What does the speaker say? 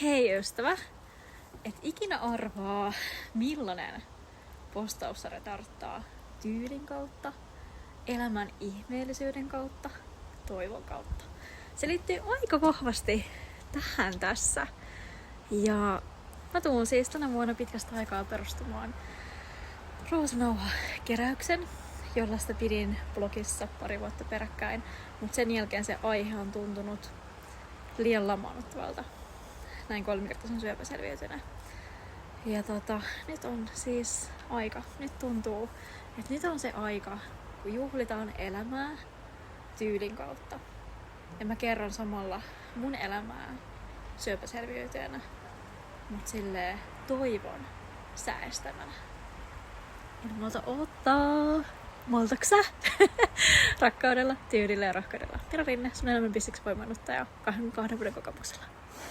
Hei ystävä, et ikinä arvaa millainen postaussarja tarttaa tyylin kautta, elämän ihmeellisyyden kautta, toivon kautta. Se liittyy aika vahvasti tähän tässä. Ja mä tuun siis tänä vuonna pitkästä aikaa perustamaan ruusunauha-keräyksen, jollaista pidin blogissa pari vuotta peräkkäin, mutta sen jälkeen se aihe on tuntunut liian lamaannuttavalta näin kolmikertaisen syöpäselviytynä. Ja nyt on siis aika. Nyt tuntuu, että nyt on se aika, kun juhlitaan elämää tyylin kautta. Ja mä kerron samalla mun elämää syöpäselviytynä, mut silleen toivon säästämänä. En malta ottaa. Maltaks sä? Rakkaudella, tyylillä ja rakkaudella. Tira Rinne, sun elämän bisseksi voimannuttaja 2 vuoden kokemuksella.